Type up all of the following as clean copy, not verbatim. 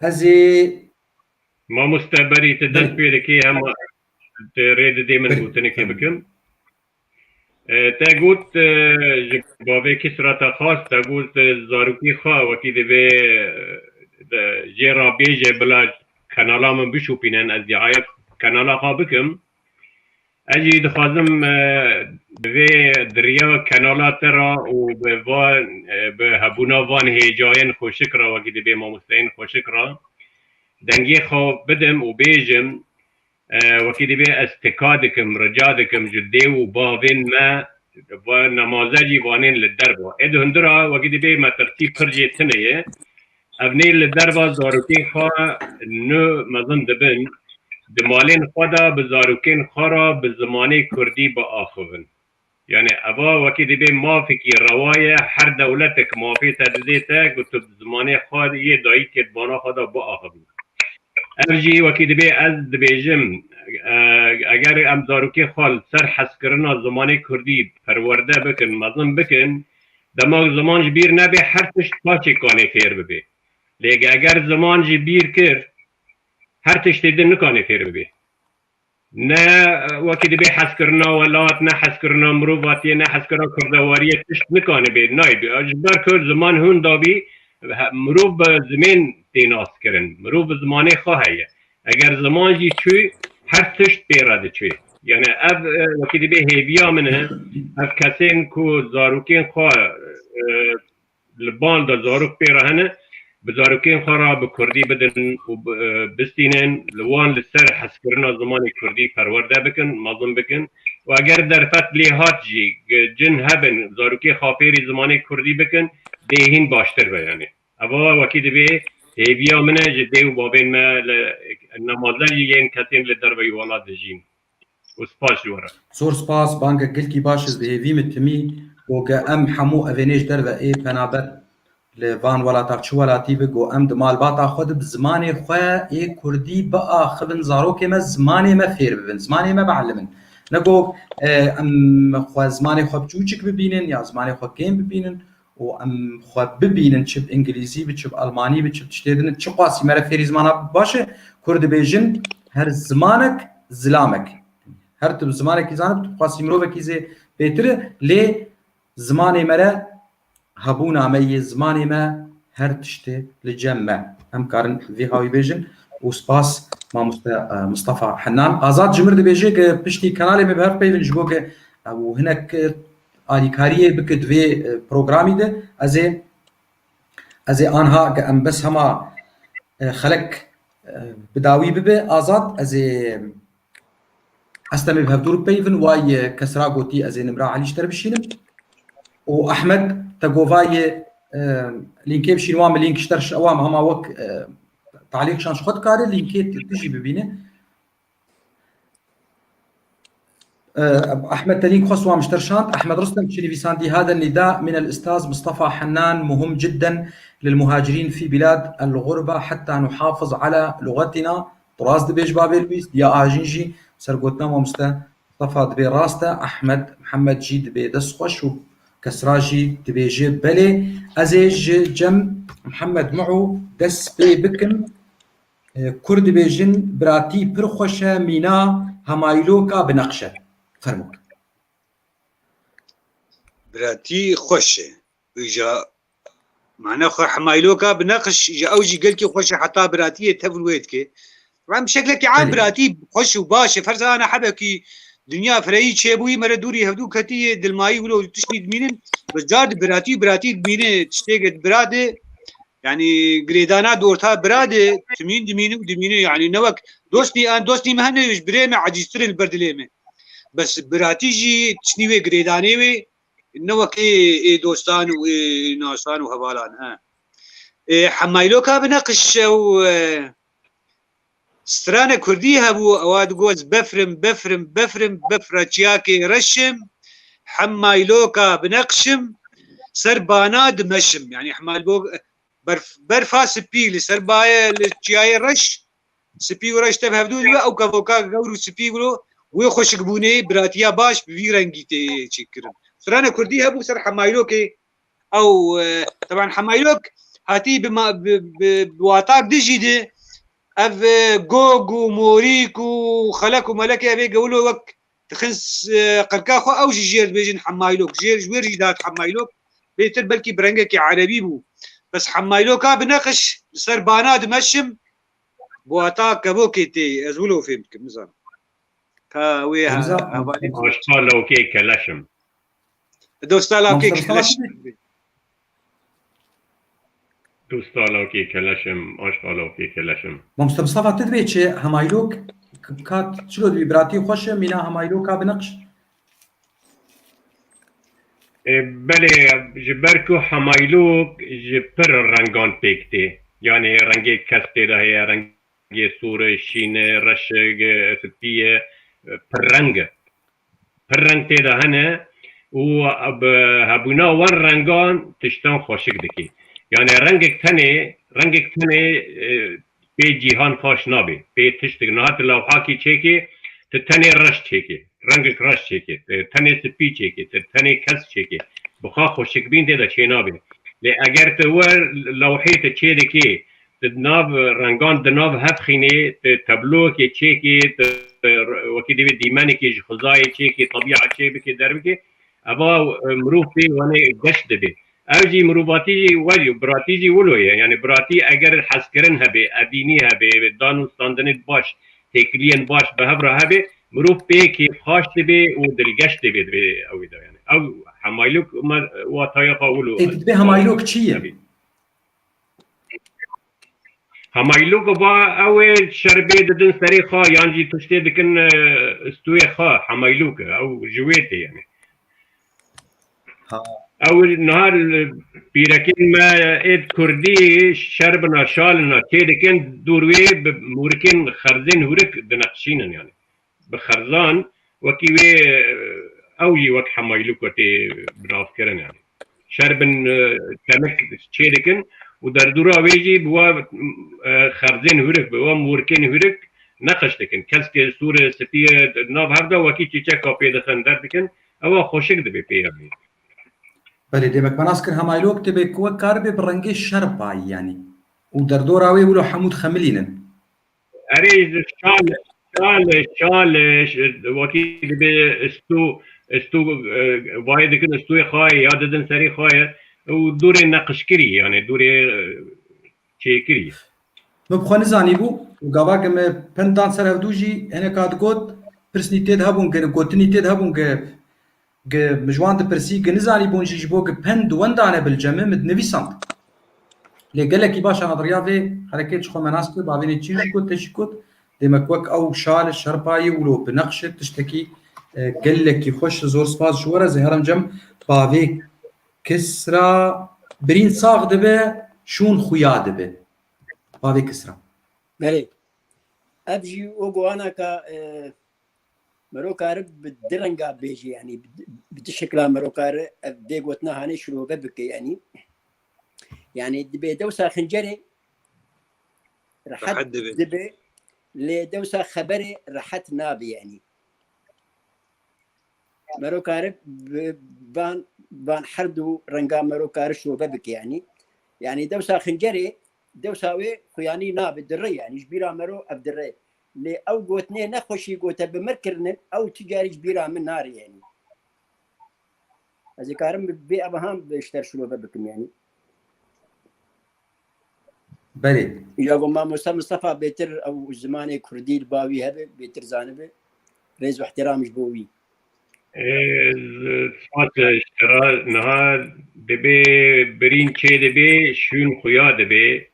ازي ما مستبري تدل بري بيركي هم تريد دي من بري قوتني كي فهم بكم تاقوت بابي كسرة خاص تاقوت زاروكي خا وكي دي بي جيرا بيجي بلا كانالا من بشو بينان از دعاية كانالا خا بكم اجي دخازم بي دريا كانالا ترى وبوان بهبونا وان هيجاين خوشكرا وكي دي بي ما مستعين خوشكرا دنگی خو بدم و بیجم وکی دی بی استکادکم رجادکم جدی و باوین ما و نمازجی وانین لدربا اد هندرا وکی دی بی ما ترتیب پرجی تنیه ابنی لدربا زاروکین خواه نو مزن دبن دمالین خدا بزاروکین خورا بزمانی کردی با آخوون يعني أبا وكي دي بي مافكي رواية هر دولتك مافي تدزيتك وتب زماني خاد دايت كتبانا خدا با آخوون ارجی وکی دبی از دبیجم اگر ام زاروکی خال سر حس کرنا زمانی کردی پرورده بکن مظلم بکن دماغ زمان بیر نبی هر تشت پاچی کانی خیر ببی لیکن اگر زمان بیر کر هر تشت دن نکانی خیر ببی نه وکی دبی حس کرنا ولات نه حس کرنا مروواتی نه حس کرنا کردواریه تشت نکانی بی نای بی اجبر کرد زمان هون دابی مروف زمین تیناس کرن مروف زمانی خواهیه اگر زمان جی چوی هر تشت پیراده چوی یعنی اب وکی دی به هیویا منه اب کسین کو زاروکین خواه لبان دا زاروک پیرهنه بزاروکین خواه را بکردی بدن و بستینن لوان لسر حس کرنا زمان کردی پرورده بکن مظلم بکن و اگر در فت لیهات جی جن هبن زاروکی خواه پیری زمان کردی بکن دهین باشتر بیانه اوا وکی دبی هیویا منه جدی و بابین ما نمازه ین کتین لدربی والا دجین و سپاس جوارا زور سپاس بانگا گلکی باش از بهیوی متمی گوگا ام حمو اوینیش درو ای پنابت لوان ولاتا چو ولاتی بگو ام دمال باتا خود بزمانی خواه ای کردی با خبن زاروکی ما زمانی ما خیر ببین زمانی ما بعلمن نگو ام خواه زمانی خواه بچوچک ببینن یا زمانی خواه کم ببینن و ام خواه ببینن چه انگلیزی بچه المانی بچه تشتیدن چه قاسی مرا فیری زمانا باشه کرد بیجن هر زمانک زلامک هر تب زمانك زانب قاسي مروبه كيزي بيتر لي زماني مرا هبونا مي زماني ما هر تشتي لجمع هم كارن في هاوي بيجن وسباس ما مصطفى حنان ازاد جمرد بيجي بشتي كنالي مبهر بيفن جبوك وهناك آليكاريه بكد في بروغرامي ده ازي انها ام بس هما خلق بداوي ببه ازاد ازي استمي بهدور بيفن واي كسراغوتي ازي نمرا علي اشتر بشينم واحمد تقوفاي لينكي بشين وام لينك اشترش اوام هما وك تعليق شانش خد كاري لينكي تجي ببينه احمد تلينك خص وام اشترشانت احمد رستم تشيني في ساندي هذا النداء من الاستاذ مصطفى حنان مهم جدا للمهاجرين في بلاد الغربه حتى نحافظ على لغتنا تراث دبيج بابل بيست يا اجنجي سرقوتنا ومصطفى دبي راستا احمد محمد جي دبي دسخوش وكسراجي دبي جيب بلي ازيج جم محمد معو دس بي بكم كرد بيجن براتي برخوشة مينا همايلوكا بنقشة فرموك براتي خوشة ويجا معناه حمايلوكا بنقش اجا اوجي قلكي خوشة حتى براتي تفل ويدكي طبعا بشكل عام براتي خوش وباشا فرز انا حبكي دنيا فرعي تشيبوي مره دوري هدو كتي دلماي ولو تشنيد مينن بس جاد براتي بمينه تشتيقت براده يعني جريدانا دورتها براده تمين دمينه يعني نوك دوستي مهنه بريمه عجيستر البردليمه بس براتي جي تشنيوي جريدانيوي نوك اي دوستان وناسان وهبالان ها حمايلوكا بنقش و سترانه كردي هبو اواد جوز بفرتشياكي رشم حمايلوكا بنقشم سربانا دمشم يعني برفا سبي لسربايا لتشياي رش سبي ورش تفهدو او كفوكا غورو سبي ولو ويخش قبوني براتيا باش بفي رنجيتي تشكرن سترانه كردي هبو سر حمايلوكي او طبعا حمايلوك هاتی بواتاک دژیده اف گوگ و موریک و خلک و ملک ابي قولوا وك تخنس قركا خو او جير بيجن حمايلوك جير جوير جداد حمايلوك بيتر بلكي برنجك عربي بو بس حمايلوكا بنقش سربانات مشم بواتاك كبوكيتي ازولو فهمت مثلا كاوي اشقالو كي كلاشم دوستالا كيك دوستالا كي كلاشم اشقالو كي كلاشم مصطفى تدبي چه همايلوك كات شلو دبي براتي خوش مينا همايلوكا بنقش بله جبركو حمايلوك جبر رنگان بيكتي يعني رنگي كستي ده هي رنگي سور شين رشق ستيه پررنگ تیده هنه و هبونا ون رنگان تشتان خوشک دکی یعنی رنگک تنه به جیهان خوش نابی به تشتک نهات لوحاکی چیکی تنه رش چیکی رنگک رش چیکی تنه سپی چیکی تنه کس چیکی بخوا خوشک بین تیده چی نابی لی اگر تور لوحی چی دکی ناف رنگان دناف هفخینه تبلو که چیکی وکی دیوی دیمانی که خزای چیکی طبیعه چی بکی در بکی اوا مروف بی وانه گشت بی اوجی مروفاتی ولی براتی جی ولویه یعنی براتی اگر حسکرن هبه ادینی هبه دانستاندن باش تکلین باش به هبره هبه مروف بی که خاش بی و دلگشت بی اوی دا یعنی او همایلوک و تایقا ولو ای همایلوک چیه؟ همایلوک با اول شربه ددن سری خا یعنی تشتی دکن استوی خا همایلوک او جویته یعنی اول نهار بیرکن ما اید کردی شربنا شالنا چه دکن دوروی مورکن خرزین هورک دنقشینن یعنی بخرزان وکی وی اوی وک همایلوک وتی بناف کرن یعنی شربن تمک چه دکن و در دورا ویجی بوا خرزین هورک بوا مورکن هورک نقش دکن کس که سور سپیه ناف هفته وکی چیچه کافی دخن در دکن او خوشک دبی پیامی بله دمك مناسكر همايلوك تبي كوا كاربي برنجي شرباي يعني ودردوراوي ولو حمود خملينن اريز شال وكي دبي استو وايد كن استوي خاي يا ددن سري خاي ودوري نقشكري يعني دوري شيكري مبخون زاني بو وقواك م بندان سر هدوجي انا كاد قد برسنيتيد هابون قوتنيتيد هابون مجوان دبرسي نزاني بونجي جبوك بند وندانه بالجمع مد نويسان لي قال لك باشا نظريا في حركات شخو مناسكو بابين تشيشكوت تشكوت ديما كوك او شال الشرباي ولو بنقشه تشتكي قال لك يخش زور سباز شورا زهرم جم بافي كسرى برين صاغ دبه شون خويا دبه بافي كسرى بله ابجي اوغو انا كا مروكار بالدرنجا بيجي يعني بتشكل مروكار بدي قوتنا هاني شنو ببك يعني دبي دوسا خنجري راح دبي لدوسا خبري راحت نابي يعني مروكار بان حردو رنجا مروكار شنو ببك يعني دوسا خنجري دوسا وي يعني نابي دري يعني جبيرا مرو ابدري لي او قوتني نخوشي قوتا بمركرن او تجاري جبيرا من نار يعني هذي كارم بي ابهام بيشتر شنو ببكم يعني بلي يا ما مصطفى بيتر او زماني كردي الباوي هذا بيتر زانبه ريز واحترام جبوي صوت اشترا نهار دبي برين چه دبي شون خويا دبي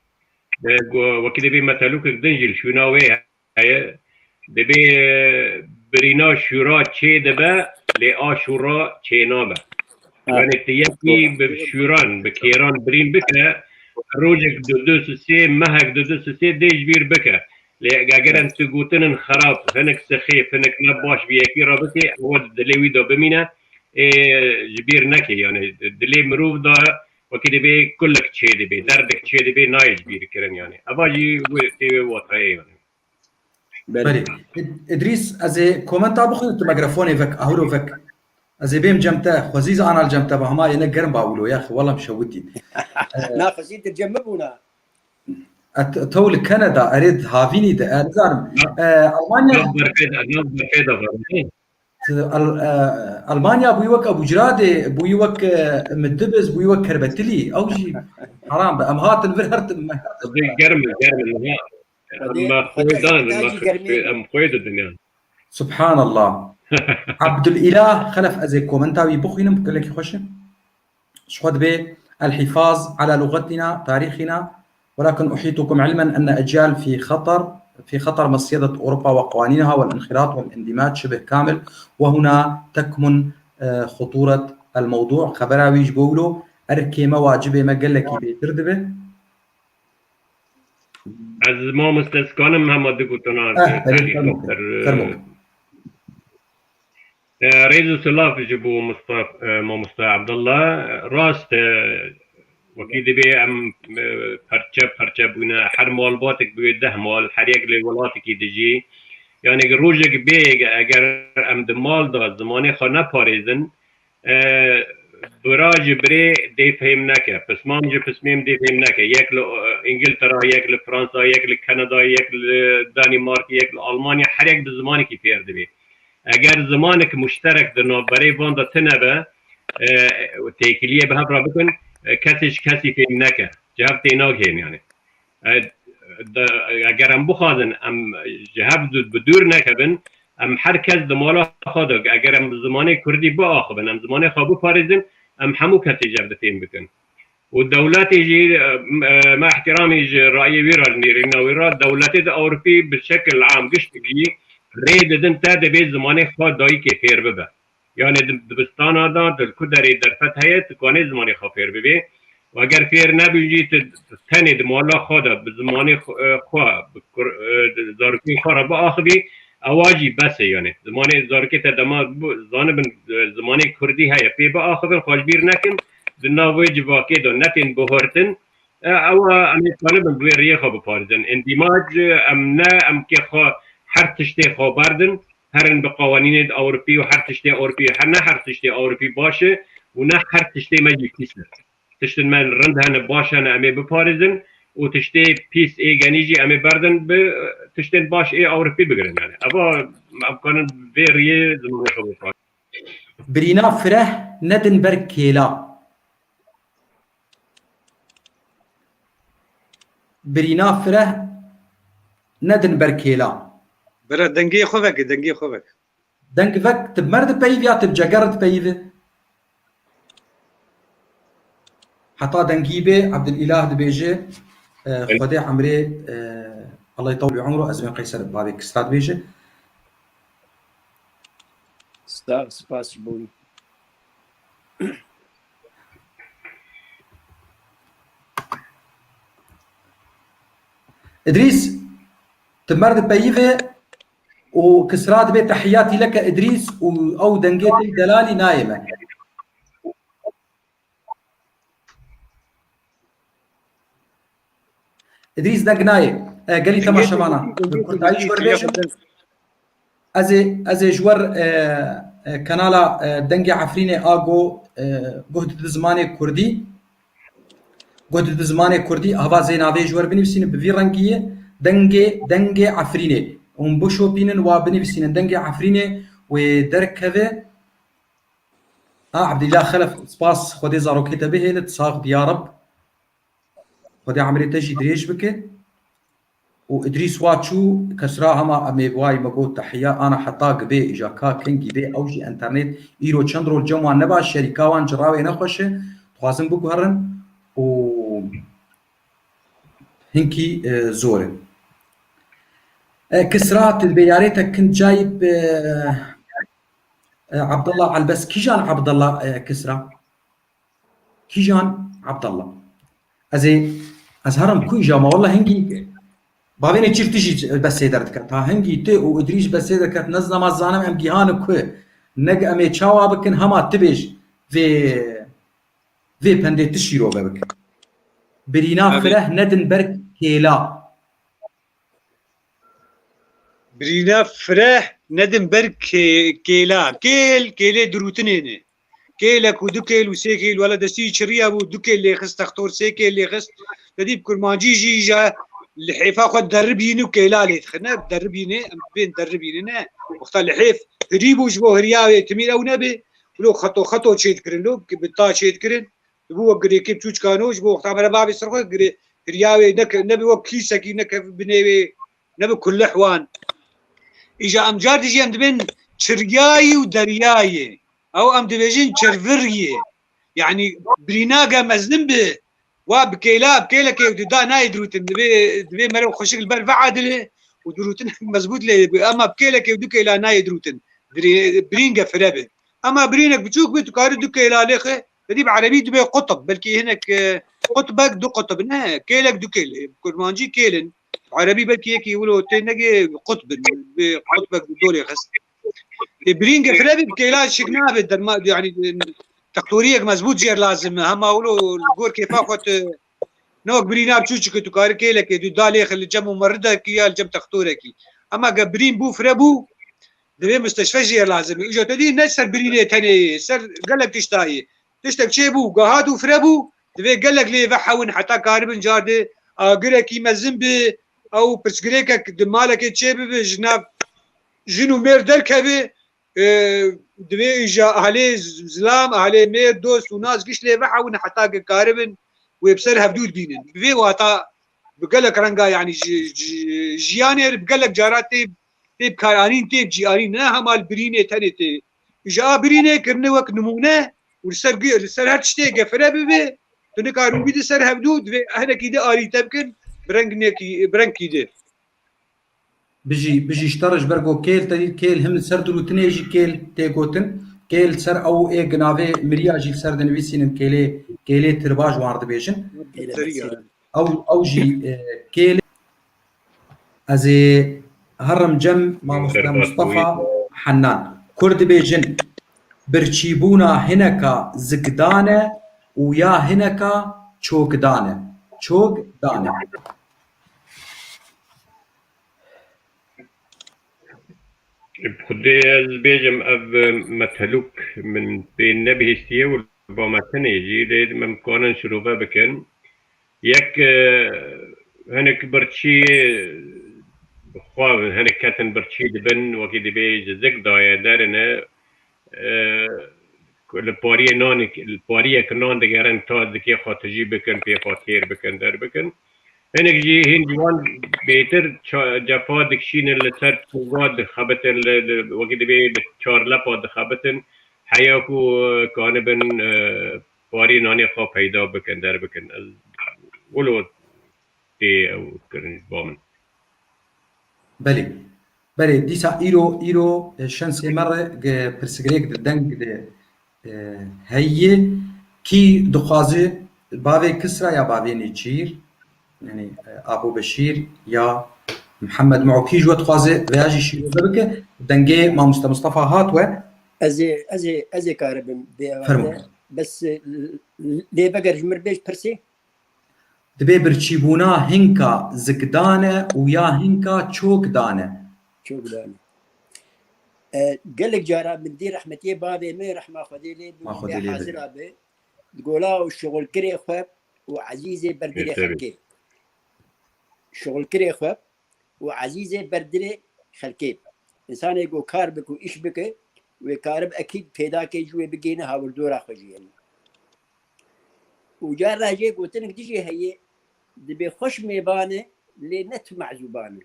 وكي دبي متلوك دنجل شوناوي هي دبي برينا شورا چه دبه لآ شورا چه نابه يعني تيكي بشوران بكيران برين بكه روجك دو سوسي مهك دو سوسي ديج بير بكه اگر انت قوتن خراب هنك سخيف هنك نباش بيكي رابطي هو دلوي دا بمينه جبير نكي يعني دلي مروف دا وكده بي كلك چه دبي دردك چه دبي نايج بير كرن يعني اباجي تي وطاي يعني بله ادريس از كومنت ابو خذ الميكروفون فك اهولو فك از بیم جمته خوزیز آنال جمته با همه اینه گرم باولو یا اخي والله مشودی ناقصين تجمبونا تول كندا اريد هافيني ده زارم المانيا المانيا ابو يوك ابو جراده ابو يوك مدبز ابو يوك كربتلي او شيء حرام امهات الفرهرت جرم اما خويدان ام خويد الدنيا سبحان الله عبد الاله خلف ازي كومنتاوي بخينم لك يخش شهد به الحفاظ على لغتنا تاريخنا ولكن احيطكم علما ان اجيال في خطر مصيدة اوروبا وقوانينها والانخراط والاندماج شبه كامل وهنا تكمن خطورة الموضوع خبراويش بولو اركيمه واجبه ما قال لك بيتردبه از ما مستسکانم هم دکتران رئيس السلاف جبو مصطفى عبد الله راست وكيد بي ام پرچه بونا هر مالباتك بي 10 مال هر یک لولاتك دجي يعني روجك بي اگر ام دمال دا زمانه خو نپاريزن براج بري دي فهم نکه پس مام جو پس میم دي فهم نکه یک انگلترا یک فرانسا یک کانادا یک دانمارک یک آلمانیا هر یک زمانی کی پیر دبي اگر زمانك مشترك دنا بري وان دا تنبه تيكليه به را بكن کسی فهم نکه جهاب تیناک هم يعني اگر ام بخوادن ام جهاب بدور نکبن ام هر کس دمالا خواده اگر ام زمانه کردی با آخبن ام زمانه خوابو پارزن ام همو کسی جهاب فهم بکن و دولت جي مع احترامي رأي ويرا نيرينا ويرا دولت الاوروبي بشكل عام قشت بي ريد دن تاد بي زمانه خواد داي كي فير ببه يعني دبستان دا دل کدری در فتحه تکانه زمانی خواه فیر ببی و اگر فیر نبیجی تنی دمالا خواه به زمانی خواه زارکی خواه را با آخبی اواجی بسه يعني زمانی زارکی تا دما زانبن زمانی کردی های پی با آخبن خوش بیر نکن دناوی جواکی دا نتین بهارتن او امی طالبن بوی ریه خواه بپارزن اندیماج ام نه ام که خواه هر تشتی خواه بردن هرن به قوانین اروپی و هر تشتی اروپی هر تشتی اروپی باشه و نه هر تشتی مجی کیسه تشتن من رند هن باشن امی بپارزن و تشتی پیس ای گنیجی امی بردن به تشتن باش ای اروپی بگرن يعني اما امکان ویریه زمان خوب بپارزن برينا فره ندن بركيلا برينا فره ندن بركيلا برا دنگی خوبک دنگ فك تب مرد بيف يا تب جگرد بيف حتى دنگي بي عبد الاله دبيجي خدي عمري الله يطول عمره ازمن قيصر بابك استاذ بيجي سپاس بوي ادريس تمرد بيفه وكسرات بيت تحياتي لك ادريس او دنجيت دلالي نايمه ادريس دنگ نايم قال لي تماشى معنا كنت عايش وربيش ازي جور كنالا دنگي عفريني اغو جهد زماني كردي جهد زماني كردي هوا زيناوي جور بنفسين بفي رنگيه دنگي عفريني ام بشو بينن وبنفسين دنگي عفريني ودركه عبد الله خلف سباس خدي زارو كتابه لتصاغ يا رب خدي عمري تجي دريج بك وادريس واتشو كسرا هما امي بواي مقول تحيه انا حطاق بي جاكا كينجي بي اوجي انترنت ايرو تشندرو الجمع نبا شركه وان جراوي نخوش توازن بكو هرن و هنكي زورن كسرات البياريتك كنت جايب عبد الله علبس كيجان عبد الله كسرى كيجان عبد الله ازي ازهرم كوي جاما والله هنجي بابين تشيرتجي بس يدرتك تا هنجي تي وادريس بس يدرك نزنا ما زانم ام جيهان كو نج امي تشاوا بكن هما تبيج في بندي تشيرو بك برينا فره ندن برك كيلا برينا فره ندم برك كيلا كيل دروتنين كيلك ودو كيل وسي كيل ولا دستي شريه ابو دو كيل اللي خص تختار سي كيل اللي خص تدي بكل ما جي جا الحيفا خد دربيني وكيلا لي خنا دربيني بين دربيني وقت الحيف ريبو جبو هرياوي تميل او نبي ولو خطو شيت كرن لو بتا شيت كرن بو غري كيب توش كانوش بو وقت ما بابي سرخ غري هرياوي نبي وكي سكينه بنيوي نبي كل حوان اجا ام جار ديجي ام دبن شرياي ودرياي او ام دبيجين شرفريه يعني بريناغا مزنبه وبكيلا بكيلا كي دا نايدروتن دبي مرو خشك البر فعادله ودروتن مزبوط لي اما بكيلا كي دو كيلا نايدروتن برينغا فرابه اما برينك بتشوك بتو كاري دو كيلا لخه دي بعربي دبي قطب بلكي هناك قطبك دو قطب نه كيلك دو كيل كرمانجي كيلن عربي بلكي هيك يقولوا تنجي قطب قطبك دول خس برينج فرابي بكيلا شكناه بدل يعني تقطوريك مزبوط جير لازم هم اقولوا الجور كيف اخذ نوك برينا بتشوشك تكار كيلك دو دالي خلي جم ممرده كيا الجم تقطورك اما قبرين بو فرابو دبي مستشفى جير لازم اجا تدي نسر برينه ثاني سر قال لك تشتاي تشتك شيبو قهادو فرابو دبي قال لك لي فحون حتى كاربن جارده اجرك يمزن ب او برسكريكك دمالك تشيب جناب جنو مير دركبه دبي اجا اهلي زلام اهلي مير دوست وناس قش لي فحون حتى كاربن ويبصرها بدود بينن بي واتا بقول لك رنقا يعني جياني بقول لك جاراتي تيب كارانين تيب جيارين نه همال برينه تنتي اجا برينه كرنه وك نمونه والسر هاتشتي قفره بي تنكارو بيد سر هبدود هنا كده اري تبكن برنك كده بيجي اشترج برجو كيل تدي كيل هم سر دروتني يجي كيل تيغوتن كيل سر او اي جنافي مرياجي سر دنفيسين كيلي ترباج وارد بيجن او جي كيل ازي هرم جم ما مصطفى حنان كرد بيجن برچيبونا هنكا زقدانه ويا هنكا چوك دانه بخدي البيجم اب مثلوك من بين نبي هستيه والبوماتن يجي لي ممكن شروبه بكن يك هنك برشي بخوا هنك كاتن برشي دبن وكي دبي زق دايا دارنا البوريه كنون دقيرن تاد كي خاطجي بكن في خاطير بكن در بكن هنك جي هين جوان بيتر جافا دكشين اللي سر توغاد خبتن وكي دبي بتشار لپا دخبتن حياكو كانبن بوري ناني خا پیدا بكن در بكن ولو تي او كرن بامن بله ديسا ايرو شانسي مرة برسكريك دنگ هي كي دخوازي بابي كسرى يا بابي نيتشير يعني ابو بشير يا محمد معوكي جو دخوازي فياجي شي بك دنگي ما مصطفى هاتوا ازي كاربن فرمو بس لي بقر جمر بيش برسي دبي برچيبونا هنكا زقدانه ويا هنكا چوك دانه قال لك جارا من دي رحمتي بابي مي رحمه خدي لي حاضر ابي تقولوا الشغل كري خب وعزيزي بردلي خلكي شغل كري خب وعزيزي بردلي خلكي انسان يقول كاربك وايش بك وكارب اكيد فيدا كي جوي بقينا هاول دورا خجي يعني وجار راجي قلت لك تجي هي دبي خوش ميبانه لنت معزوبانه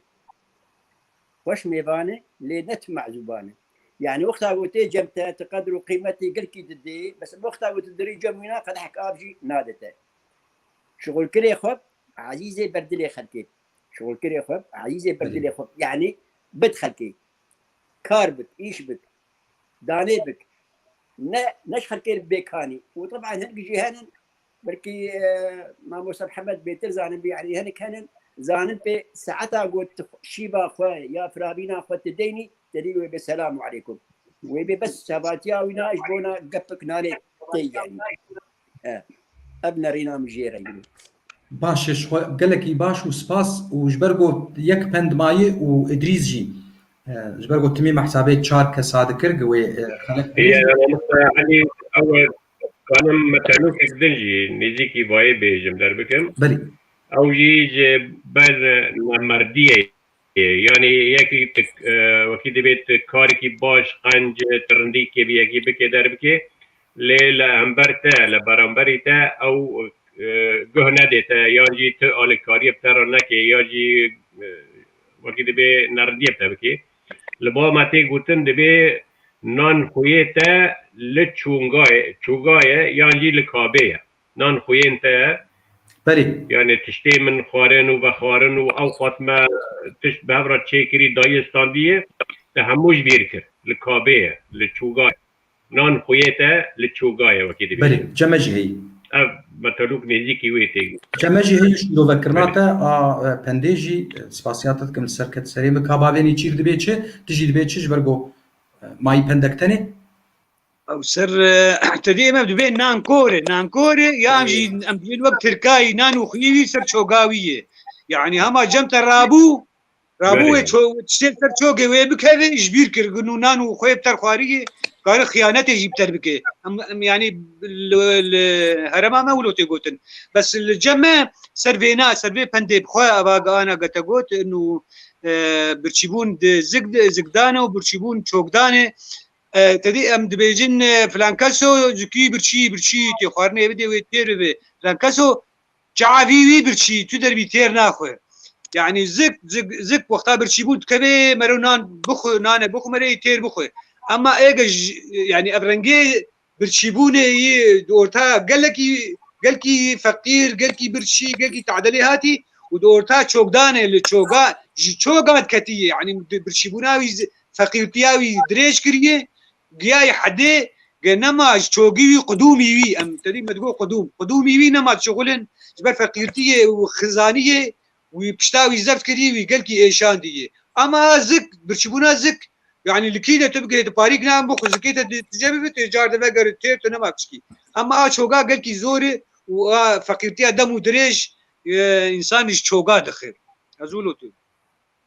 خوش ميبانه لنت معزوبانه يعني وقتها قلت جمتها تقدر قيمتي قلكي ددي بس وقتها قلت دري جمينا قد حك ابجي نادته شغل كري خب عزيزي بردلي خلكي شغل كري خب عزيزي بردلي خب يعني بدخلكي كاربك ايش بك داني بك نش خلكي بيكاني وطبعا هنك جيهانا بركي ما موسى محمد بيتر زانن يعني هنك هنن زانن بي ساعتها قلت شيبا اخوي يا فرابينا اخوة تديني تديني بالسلام عليكم ويبي بس سباتيا وينا اجبونا قبك نالي تي يعني ابنا رينا مجيرة يعني باش قال لك باش وسباس وجبرجو يك بند ماي وادريس جي جبر قلت مي حسابي تشار كصادقر قوي خلك هي علي اول كان مثلا كدنجي نيجي باي بيجم دربكم بلي او يجي بل مرديه يعني يكي وكي دبيت كاركي باش قنج ترندي كي بيكي بكي دربكي ليلا امبرتا لبرامبريتا او گهنه دیتا یا جی تو آلکاری بتر نکی یا جی وکی دبی نردی بتر بکی لبا ماتی گوتن دبی نان خویتا لچونگای یا جی لکابه نان خوینتا بلي يعني تشتي من خوارن وبخوارن وأوقات ما تشت بهبرة تشيكري دايستاندية تهموش بيركر لكابية لتشوغاي نان خويتا لتشوغاي وكيد بلي جمج هي بتلوك نزيكي ويتي جمج هي شنو ذكرناتا بنديجي سباسياتكم السركت سريم كابابيني تشير دبيتش تجي دبيتش جبرجو ماي بندكتني او سر تدي ما بدو بين نان كوري يامجي امجي وقت تركاي نانو خيوي سر شوغاويه يعني هما جمت رابو تشتل سر شوغي ويبكه جبير كرغنو نانو خوي بتر خواريه قال خيانته جبتر بك يعني الهرما ما ولو تيغوتن بس الجمع سرفي بندي بخوا ابا انا قتقوت انه برشيبون زقدانه وبرشيبون شوغدانه تدي ام دبيجن فلانكاسو زكي برشي تي خوارني بدي ويتير به فلانكاسو جعافي برشي تدر بيتير ناخو يعني زك وقتها برشيبون كبي مرونان بخو نانه بخو مري تير بخو اما ايج يعني ابرنجي برشيبوني دورتا قالكي فقير قالكي برشي قالكي تعدلي هاتي ودورتا تشوغدانه اللي تشوغات كتي يعني برشيبوناوي فقيرتياوي دريش كريه جاي حدي نما شوقي قدومي وي ام تدي ما تقول قدومي وي نما شغلن جبر فقيرتيه وخزانيه وبشتاوي زفت كدي وقال كي ايشان دي اما زك برشبونا زك يعني لكيده تبقى تباريك نام بخ زكيته تجرب تجار ده بقر تيت نما بشكي اما شوقا قال كي زوري وفقيرتيه دم ودريش انسان شوقا دخل ازولوتو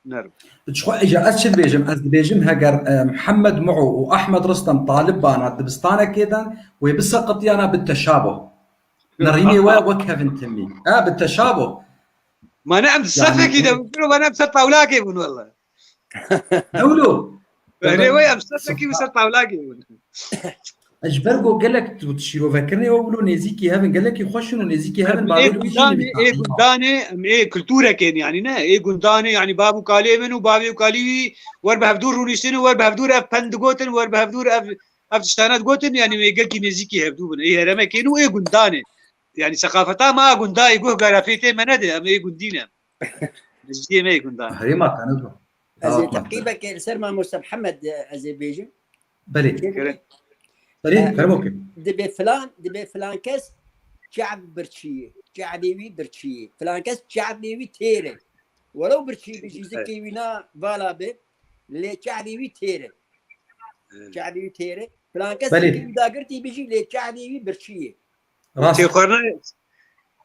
نعم شو اجا اشد بيجم هجر محمد معو واحمد رستم طالب بانا دبستانه كذا ويبسقط يانا بالتشابه نريني وكيفن تمي بالتشابه ما نعم السفه كده ما نعم سر طاولاكي من والله دولو يعني وي امسكه كي سر طاولاكي اجبرجو قال لك تشيرو فكرني وقولوا نيزيكي هافن قال لك يخشوا نيزيكي هافن بارو ايه كلتوره كان يعني نا ايه قنداني يعني بابو كالي منو بابي وكالي ور بهدور رونيستنو ور بهدور افندغوتن ور بهدور افتشتانات غوتن يعني ما يقال كي نيزيكي هبدوبن ايه رما كانوا ايه قنداني يعني ثقافتا ما قنداي جو غرافيتي منده ام ايه قندينا نيزيكي ما قندان هريما كانوا ازي تقيبك سر ما مستر محمد ازي بيجي بلي كلامك دبي فلان كاس شعب برشيه شعبي برشيه فلان كاس شعبي تيري ولو برشي بيجي زكي وينا فالا بي لي شعبي تيري فلان كاس داغرتي بيجي لي شعبي برشيه راسي خورنا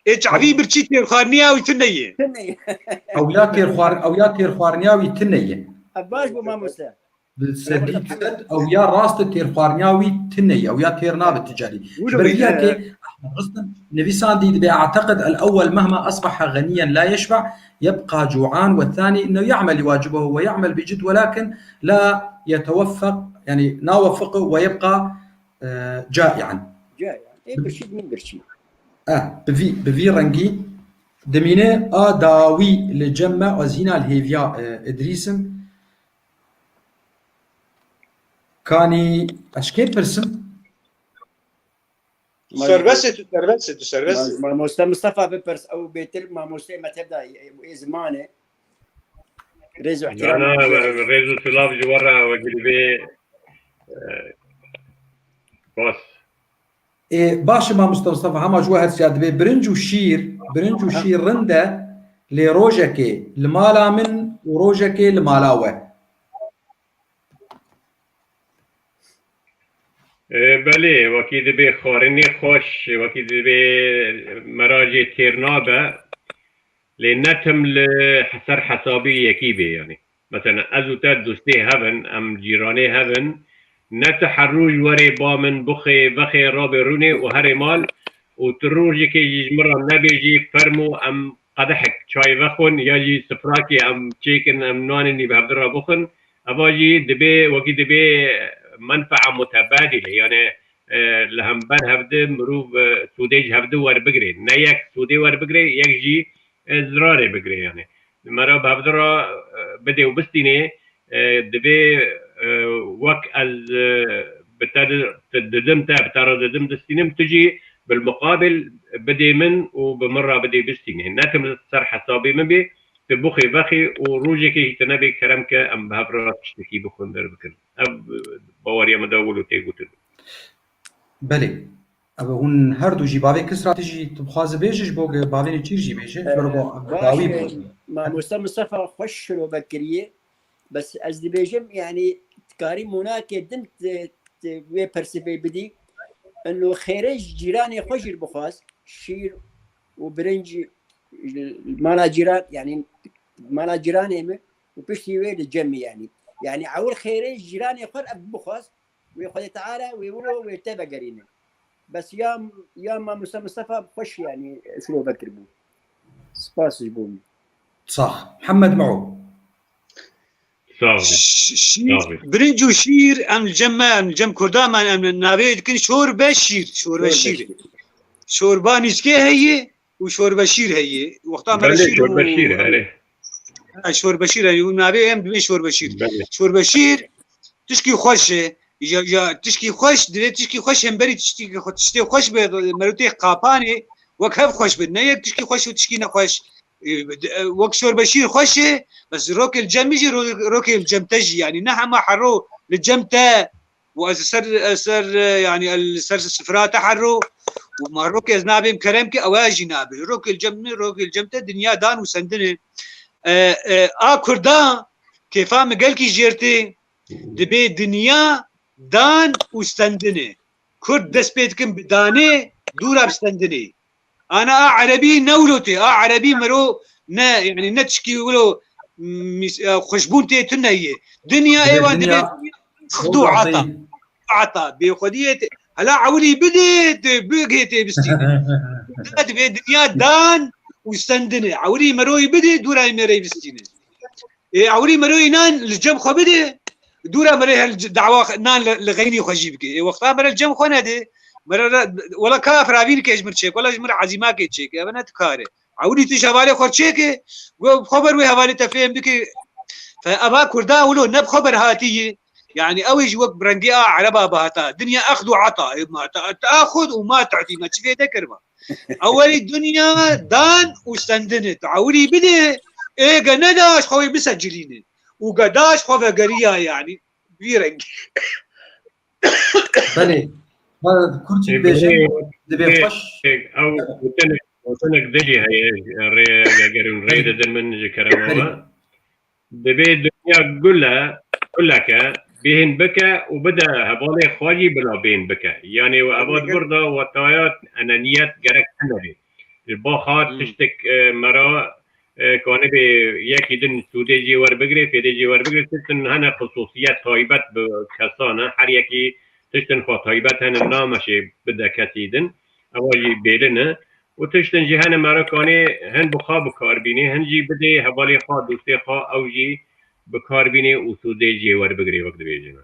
ايه شعبي برشي تير خارنياوي تنيه او يا تير خارنياوي تنيه اباش بما مستر بالسديد سد او يا راست تير خارنياوي تنيه او يا تير ناب التجاري برياكي نبي ساندي اعتقد الاول مهما اصبح غنيا لا يشبع يبقى جوعان والثاني انه يعمل واجبه ويعمل بجد ولكن لا يتوفق يعني نوفقه ويبقى جائعا ايه برشيد من برشيد بفي رنجي دمينه داوي لجمع وزينا الهيفيا ادريسم كاني اشكي برسم سربست ما مصطفى بيبرس او بيتر ما مستوى ما تبدا زمانه ريزو احترام انا ريزو سلاف جوارا وقلبي بس باش ما مصطفى هما جواهر سياد برنج وشير رنده لروجكي المالا من وروجكي المالاوه بله وكيد به خارني خوش وكيد به مراجع تيرنابه لنتم لحسر حسابي يكيبه يعني مثلا ازوتا دوستي هبن ام جيراني هبن نتحروج وري بامن بخي رابي روني وهري مال وتروجي كي يجمرا نبيجي فرمو ام قدحك شاي بخون يجي سفراكي ام تشيكن ام نواني بهدرا بخن اباجي دبي وكي دبي منفعة متبادلة يعني لهم بر هفده مروف سوديج هفده ور بگري نيك سودي ور بگري يكجي زراري بگري يعني مرا بهدرا بدي وبستيني دبي وك از بترددم دستينم تجي بالمقابل بدي من وبمرة بدي بستيني ناكم صار حسابي مبي تبخي بخي وروجك تنبي كرمك ام بهبرا تشتكي بخون در بكر اب باوريا مداول وتيغوتن بله اب هون هر دو جی باوی کس را تجی تبخواز بیجش بوگ باوی چیر جی بیجه باوی بود ما مصطفى خوش رو بكريه بس از دي بيجم يعني تكاري مناك دمت وي برسبي بدي انه خيرج جيراني خوش البخاز شير وبرنج مالا جيران يعني مالا جيراني وبشتي وي الجمي يعني عول خيرج جيراني خور بخاز ويخذ تعالى ويقولوا ويتبع قرينه بس يا ما مصطفى خوش يعني شنو بكر بو سباس جبوني صح محمد معه شير برنج وشير ام الجم كردام ام نابي كن شوربه شير شوربه نسكي هي وشوربه شير هي وقتها ما شوربه شير عليه شوربه شير هي ونابي ام دبي شوربه شير تشكي خوش يا تشكي خوش دبي تشكي خوش هم بري تشتي خوش مرتي قاپاني وكهف خوش بدنا تشكي خوش وتشكي نخوش وقت شوربه شير خوشه بس روك الجم يجي روك الجم تجي يعني نحما حرو للجمته وسر يعني السر السفرات حرو وما روك نابي كرمك اواجي نابي روك الجمته دنيا دان وسندنه كردان كيفا مقالكي جيرتي دبي دنيا دان وسندنه كرد دس بيتكم بدانه دورا بستندنه انا عربي نولوتي عربي مرو نا يعني نتشكي ولو خشبونتي تنهي دنيا ايوه دنيا خدو عطا بخديه هلا عولي بديت بقيتي بستيني دنيا دان وستندني عولي مروي بدي دورا مري بستيني عولي مروي نان الجم خو بدي دورا مري الدعوه نان لغيني خجيبك وقتها مر الجم خو نادي ولا كافر ابين كيش مرشيك ولا جمر عزيمه كيتشيك انا تكاري عودي تشابالي خرشيك خبر وي حوالي تفهم بك فابا كردا ولو نب خبر هاتيه يعني اوج وقت برنجي عربا بهاتا دنيا اخذ وعطاء ما تاخذ وما تعطي ما تشفي ذكر اول الدنيا دان وستندنت عولي بده ايه نداش خوي بسجليني وقداش خو فقريه يعني بيرنج بله هذا كرسي بيجي دبي خوش او وتنك دجي هي قرن ريد من كرموها دبي الدنيا كلها بين بكى وبدا هبالي خواجي بلا بين بكى يعني واباد برضه وطايات انانيات جرك انبي الباخات تشتك مرا كونه بياكي دن سوديجي ور بگري فيديجي ور بگري تشتن هنا خصوصيات طيبات بكسانه هر يكي تشتن خطايبات هن نامشي بدا كتيدن اواجي بيلنا وتشتن جهان مركاني هن بخاب كاربيني هنجي بدي هبالي خا دوستي خا اوجي بكاربيني وسوديجي ور بگري وقت بيجي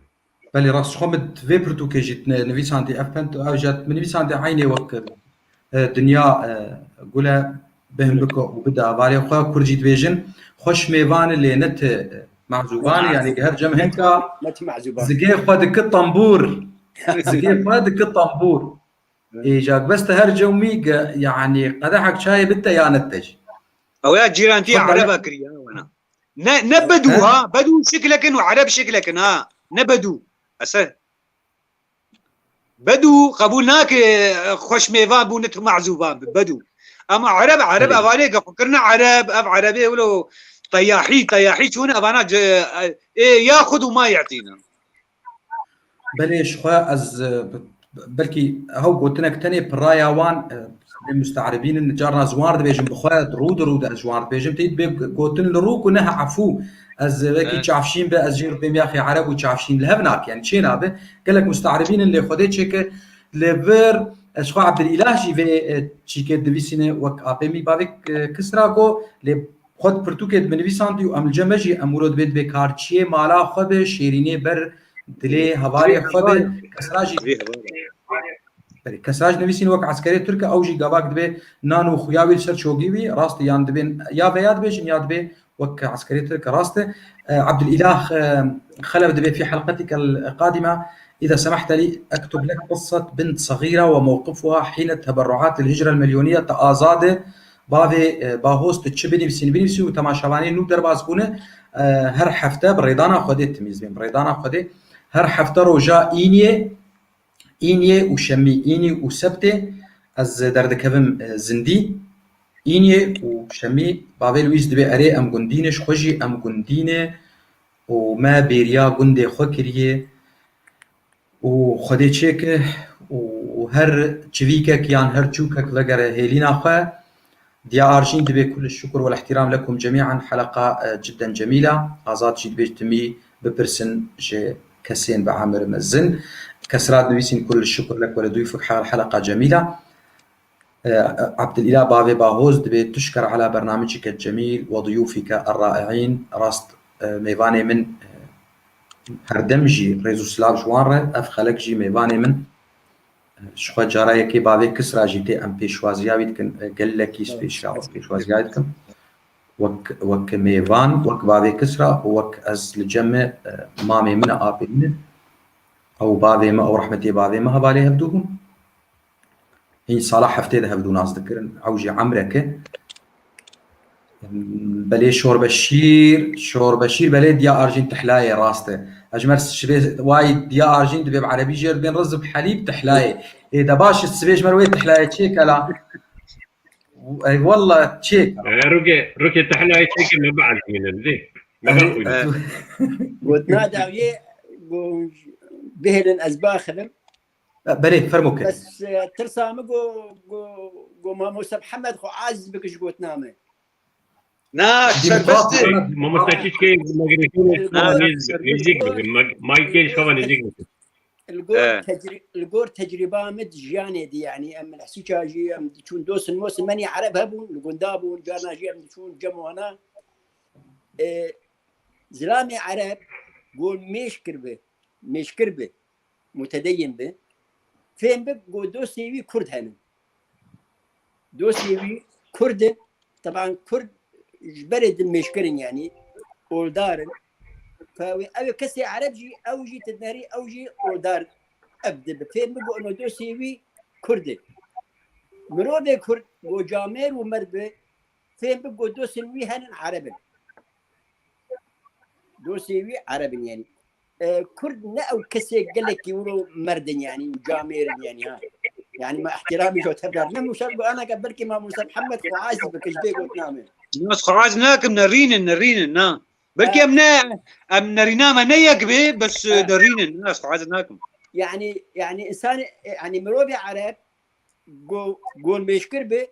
بله راس خمد فيبرتو كيجت نفيساندي افنت اوجت من نفيساندي عيني وك دنيا قولا بهم بكو وبدا هبالي خا كرجيت بيجن خوش ميوان اللي نت معزوبان يعني قهر جمهنكا نت معزوبان زقي خدك الطنبور زقي خدك الطنبور إيجاك بس تهرج وميقا يعني قدحك شاي بنتا يا نتج أو يا جيرانتي عربة كريا وانا نبدوها بدو شكلك وعرب شكلك ها نبدو أسه بدو قبولناك خوش ميفان بو نت معزوبان بدو أما عرب أفاليك فكرنا عرب أف عربي ولو طياحي شون أفانا إيه ياخذ وما يعطينا بليش خوا از بلكي هو قلت لك تاني برايوان المستعربين ان جارنا زوار بيجم بخوا درود ازوار بيجم تيد قلت لروك ونها عفو از وکی چافشین به از جیر بیم یاخی عرب و چافشین لهبناک يعني چه نابه قال لك مستعربين اللي خده چه لفر اشخا عبد الاله جي في چيكه دويسينه وك ابمي بابك كسراكو ل خود پرتوکت بنویساندی و عمل جمعی امورد بید به کارچیه مالا خوب شیرینه بر دلی هواری خوب کسراجی کسراج نویسین وقت عسکری ترک اوجی گواک دبی نانو خویاوی سر چوگیوی راست یان دبین یا بیاد بیشن یاد بی وقت عسکری ترک راست عبد الإله خلف دبي في حلقتك القادمة إذا سمحت لي أكتب لك قصة بنت صغيرة وموقفها حين تبرعات الهجرة المليونية تآزاده باوی باهوست تشبني بسين وتماشاواني نو درباز بونه هر هفته بريدانا خودي تميز بين بريدانا خودي هر هفته روجا اینیه وشمي اینی وسبته از دردكبم زندي اینیه وشمي باوي لويس دبي اري ام گندينش خوجي ام گندينه وما بيريا گندي خوكريه وخودي تشيك وهر تشويكك يعني هر تشوكك لقر هيلينا خو ديا أرجين دبي كل الشكر والاحترام لكم جميعا حلقة جدا جميلة آزاد جيد بيجتمي ببرسن جي كسين بعامر مزن كسرات نبيسين كل الشكر لك ولضيوفك حلقة جميلة عبد الإله بابي باهوز دبي تشكر على برنامجك الجميل وضيوفك الرائعين راست ميفاني من هردمجي ريزو سلاب جوانره أفخلك جي ميفاني من شخوا جارایه که باوی کس راجیته ام پیشوازیاوید کن گله کیس پیشوازیاوید کن وک میوان وک باوی کس را وک از لجمع مامي من آبین او باوی ما او رحمتی باوی ما هبالی هبدوهم هین صلاح هفته ده هبدو ناس ذكرن عوجي عمرك بلي شور بشير بلي ديا ارجين تحلاي راسته اجمر شبي وايد ديا ارجين دبي بعربي جير بين رز بحليب تحلاي اذا باش السبيش مروي تحلاي تشيك لا اي والله تشيك روكي تحلاي تشيك من بعد من زين قلت نادى بهلن ازباخلم بلي فرموك بس ترسام جو ما موسى محمد خو عاز بكش قلت نامه نا شربست ما مستحيل كي ما يجيش كمان يجيك الجور تجربة متجانة دي يعني أم الحسيجاجي أم تكون دوس الموسم ماني عرب هبون الجندابون جاناجي أم تكون جمعنا زلامي عرب قول مش كربة متدين به فين بقول دوسيوي كرد هنن دوسيوي كرد طبعا كرد جبرد المشكرين يعني ولدارن فأو كسي عربجي أوجي تدناري أوجي ولدار أبدل فين بقول إنه دوسيوي كردي مروبي كرد وجامير ومربي فين بقول دوسيوي هن عربن دوسيوي عربن يعني كرد نأو كسي قال لك يقولوا مردن يعني وجامير يعني ها يعني ما احترامي جو تبدأ نمو شرب أنا قبلك ما موسى محمد وعايز بكش بيقول نامي ناس خرجناك نرين نا بلكي أم نرينا ما نيك بس نرين الناس خرجناكم يعني إنسان يعني مروبي عرب قول مشكر به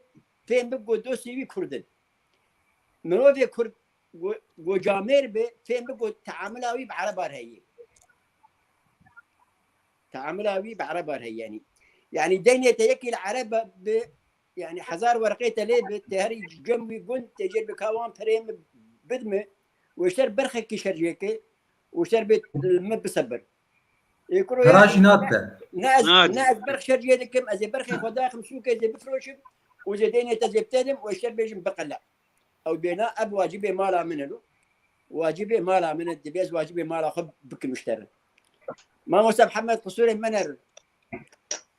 فين بقول دوسي كردن مروبي كرد قو جامير به فين بقول تعاملاوي بعربار هي تعاملاوي بعربار هي يعني دنيا تيكي العرب يعني حزار ورقيته ليه بتهري جنبي قلت تجيب بكوام فريم بدمه ويشتر برخك كشرجيكي ويشتر بيت المبسبر يكرو تراجي ناده ناس برخ شرجيكم ازي برخي خدا خمسوك ازي بفروشم وزي دنيا تزيب تدم ويشتر بيجم بقلع او بينا اب واجبي مالا منه واجبي مالا من الدبيز واجبي مالا خب بك مشتري ما موسى محمد قصوري منر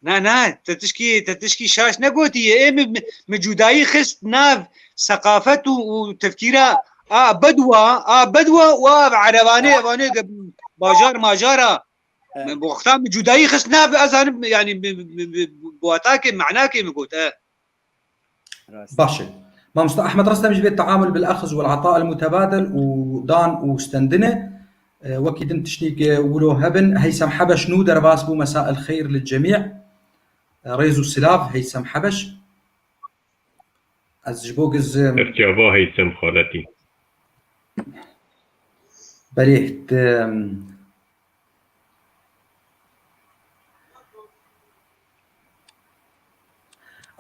نا تتشكي شاش نقولتي ايه مجوداي خست ناف ثقافته وتفكيره بدوه وعرباني باجار ماجارة بوقتها مجوداي خست ناف ازان يعني بواتاك معناك مقوت باشا ما مصطفى احمد رستم يجب التعامل بالاخذ والعطاء المتبادل ودان وستندنه وكيدن تشنيك ولو هبن هيثم حبش نو درباس بو مساء الخير للجميع ريزو سلاف هيثم حبش از جبوغز ارتيابا هيثم خالتي بله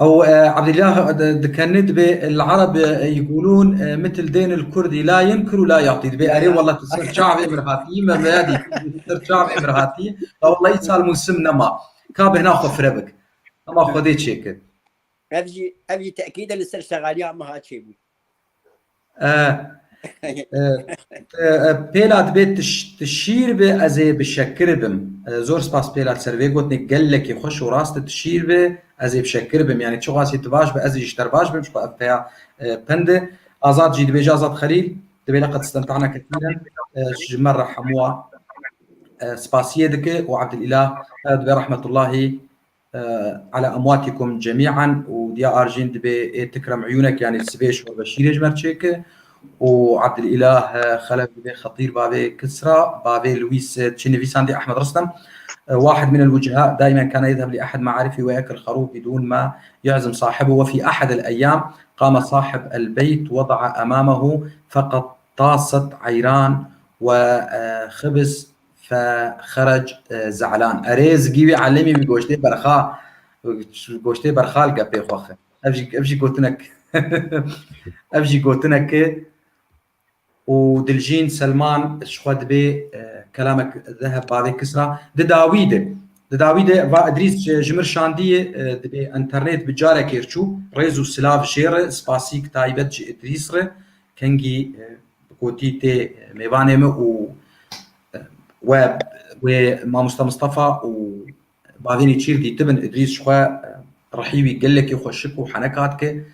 او عبد الله كند بالعرب يقولون مثل دين الكردي لا ينكر ولا يعطي دبي اري والله تصير شعب امرهاتي ما هذه تصير شعب امرهاتي والله يسال مسلم نما كاب هنا خف ربك ما خذيت شيك ابي تاكيدا لسر شغالي ما هاد شيء بيلات بيت تشير به ازي بشكر بم زور سباس بيلات سيرفي قلت قال لك يخش وراست تشير به ازي بشكر بم يعني شو غاسي تباش بازي يشتر باش بمش بقى بند ازاد جي دبي ازاد خليل دبي لقد استمتعنا كثيرا مرة حموه سباسيه دك وعبد الاله دبي رحمه الله على امواتكم جميعا وديا ارجين دبي تكرم عيونك يعني السبيش وبشير جمرتشيك وعبد الاله خلف خطير بابي كسرى بابي لويس تشينيفيساندي احمد رستم واحد من الوجهاء دائما كان يذهب لاحد معارفه وياكل خروف بدون ما يعزم صاحبه وفي احد الايام قام صاحب البيت وضع امامه فقط طاسه عيران وخبز فخرج زعلان اريز جيبي علمي بجوشتي برخا جوشتي برخا القبي خوخه ابجي قلتنك ابجي قلتنك ودلجين سلمان شخود بي كلامك ذهب بعد كسرى داويده و ادريس جمر شانديه دبي انترنت بجاره كيرچو ريزو سلاف شير سباسيك تايبت ادريس ر كنجي كوتيتي ميوانم و ما مصطفى و بعدين تشير دي تبن ادريس شخوا رحيبي قال لك يخشك وحنكاتك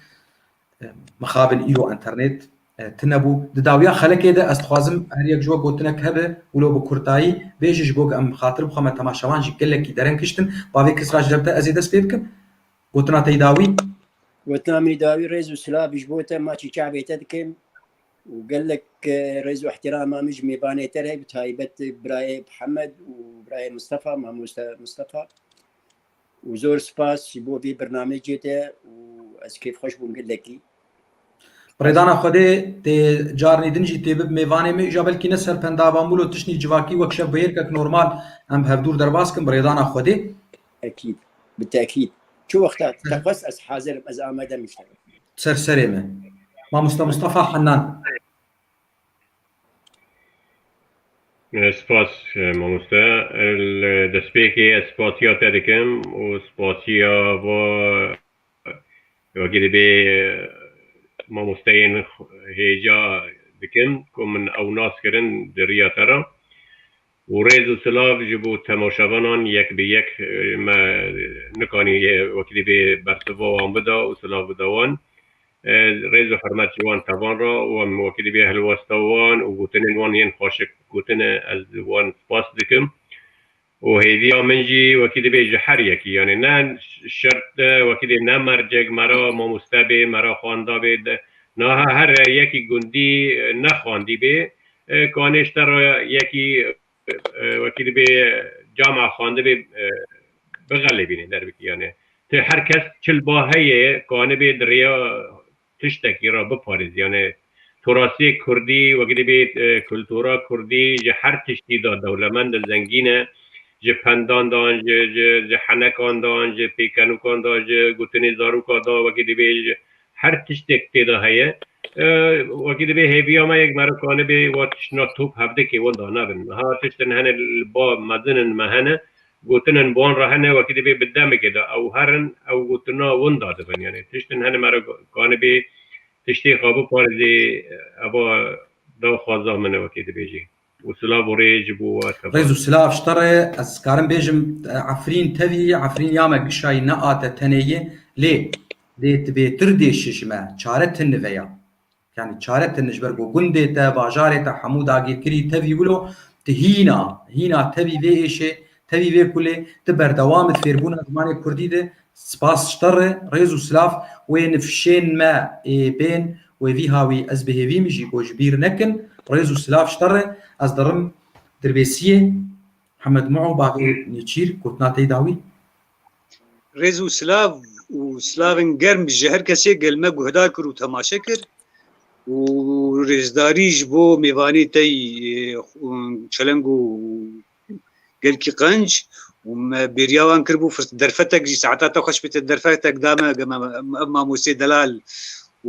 مخابن ايو انترنت تنبو داويا خلك كده استخوازم هريك جوا قلتنك هبه ولو بكرتاي بيجي جوج ام خاطر بخما تماشاوان جي قال لك درن كشتن بابي كسرا جبته ازيد سبيبكم قلتنا تي داوي قلتنا من داوي ريزو سلا بيجبوته ما تشي شعبي تدكم وقال لك ريزو احترام مش ميباني ترى بتايبت براي محمد وبراي مصطفى ما مصطفى وزور سباس يبو في برنامجته واسكيف خوش بنقول لكي بريدانا خودي تي جارني دنجي تي بب ميواني مي جابل كي نسر بندابان بولو تشني جواكي وكشف بيركك نورمال ام بهدور درباسكم بريدانا خودي اكيد بالتاكيد شو وقتها تقص حاضر از اماده مشتغل سرسريمه ما مصطفى حنان سپاس ماموستا الدسبيكي سپاسيا تدكم وسپاسيا وكده بي ماموستين هيجا بكم كم او ناس كرن دريا ترى وريزو سلاف جبو تماشاوانان يك بيك ما نكاني وكده بي برسوا وان بدا وسلاف بدوان ريزو حرمت جوان تبان را و وكده بي اهل واستوان وقوتنين وان ين خاشك قوتن از وان سپاس دكم وهيدي منجي وكده بي جحريك يعني نان شرط وكده نا مرجق مرا ماموستابي مرا خواندا بي نا هر يكي گندي نا خواندي بي كانشتر يكي وكده بي جامعة خوانده بي بغلبيني دربك يعني هر کس چل باهيه كانه بي دريا تشتكي را بپاريز يعني تراثي كردي وكده بي كلتورا كردي جهر تشتي دا دولمند زنگينه جه پندان دان جه حنکان دان جه پیکنوکان دان جه گوتنی زاروکا دا وکیدی به هر تشتک تیدا هیه وکیدی به هیویا ما یک مرکانه به واتشنا توپ هفته که وان دانه بن ها تشتن هنه با مدنن مهنه گوتنن بان رهنه وکیدی به بدمه که دا او هرن او گوتنا وان داده بن یعنی تشتن هنه مرکانه به تشتی خوابو پارزی ابا دا خوازا منه وکیدی بیجی وسلاف وريج بو ريزو سلاف اشترى اسكارن بيجم عفرين تبي عفرين ياما قشاي نقاطة تنية ليه تبي ترديش شما شارت النفيا يعني شارت النجبر بو قندي تا باجاري تا حمود اگير كري تبي ولو هنا تبي في ايشي تبي في كله تبر دوامت فيربونا زماني كردي ده سباس اشترى ريزو سلاف وين فشين ما بين وفي هاوي ازبه في مجي بوجبير نكن ريزو سلاف اشترى از درم دربيسيه محمد معو باقي نيتشير كوتنا تيداوي ريزو سلاف وسلافن گرم بجهر كسي قلمه قهدا كر وتماشا كر و رێزداریش بۆ میێوانەی تەی چەلەنگ و گەلکی قەنج بێریاوان کرد بوو دەرفەتێکی ساعتاتە خۆش بێتە دەرفەتێک دامە ئەم مامۆسێ دەلال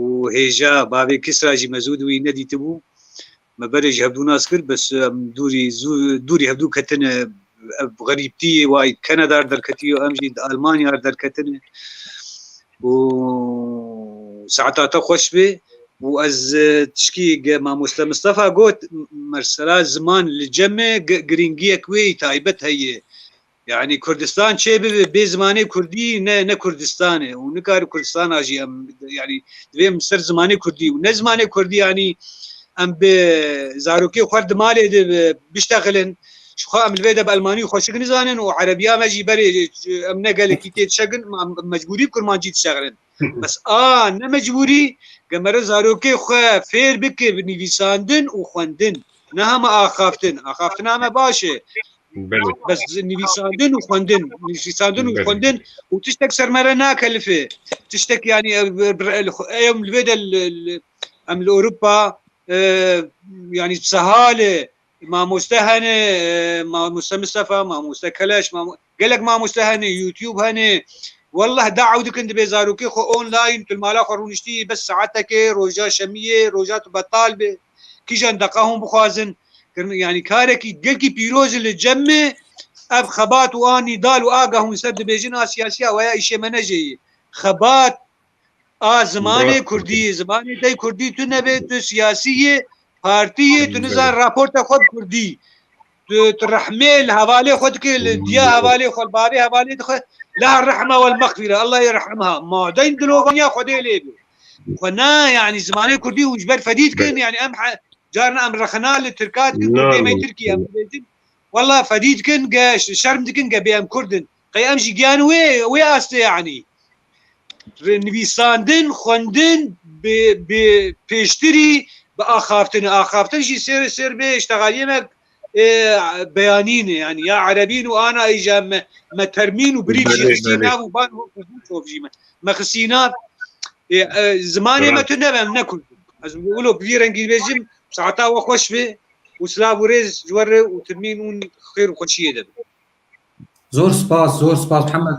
و هێژا باوێ کسراژی مەزود وی نەدیتە بوو مەبەرێژ هەبدوو ناس کرد بەس دووری هەبدوو کەتنە غەریبتی وای کەنەدار دەرکەتی و ئەمژی ئەلمانیار دەرکەتنە و ساعتاتە خۆش بێ و ئەز تشکی مامۆستا مستەفا گوت مەرسەلا زمان لە جەمێ گرنگیەک وێی تایبەت هەیە يعني كردستان شيء بزمانه كردي نه كردستانه ونكار كردستان اجي يعني دویم سر زمانه كردي ونزمانه كردي يعني ام بزاروكي خرد مالي بيشتغلن شو ام الفيدا بالماني خوش نزانن وعربيه ماجي بري ام نقل كي تشغل مجبوري كرمانجي تشغلن بس نه مجبوري كمر زاروكي خو فير بك بنيفيساندن وخوندن نه ما اخافتن ما باشه بس نویساندن و خوندن و تشتك سرمرة ناكلفه تشتك يعني ايام الفيدا ام الاوروبا يعني بسهاله ما مستهنه ما مستمصطفى ما مستكلاش ما قالك ما مستهنه يوتيوب هنه والله دعودك انت بيزاروكي خو اونلاين في المالا خرونشتي بس ساعتك روجا شميه روجات بطالبه كيجان دقاهم بخوازن يعني كاركي قلكي بيروز اللي جمه اب خبات واني دال واقه ونسد بيجنا سياسيه ويا شيء منجي خبات زمانه كردي زمانه داي كردي تنبه سياسيه بارتيه تنزل رابورت خود كردي ترحمل حواله خودك ديا حواله خود بابي حواله لها الرحمه والمغفره الله يرحمها ما دين دلوغنيا خدي لي خنا يعني زمانه كردي وجبر فديد كان يعني جارنا ام رخنا للتركات كردي ما تركيا والله فديد كن قاش شرم دكن قبيام كردن قي امشي جان وي است يعني نویساندن خوندن بيشتري باخافتن شي سير به اشتغاليه بيانين يعني يا عربيين وانا اجا ما ترمين وبريد شي خسينا وبان ما خسينا زماني ما تنبم نكل بيقولوا بيرنجي بيجم ساعتها وخوش به وسلاب وريز جوره وترمين ون خير وخشيه ده زور سپاس محمد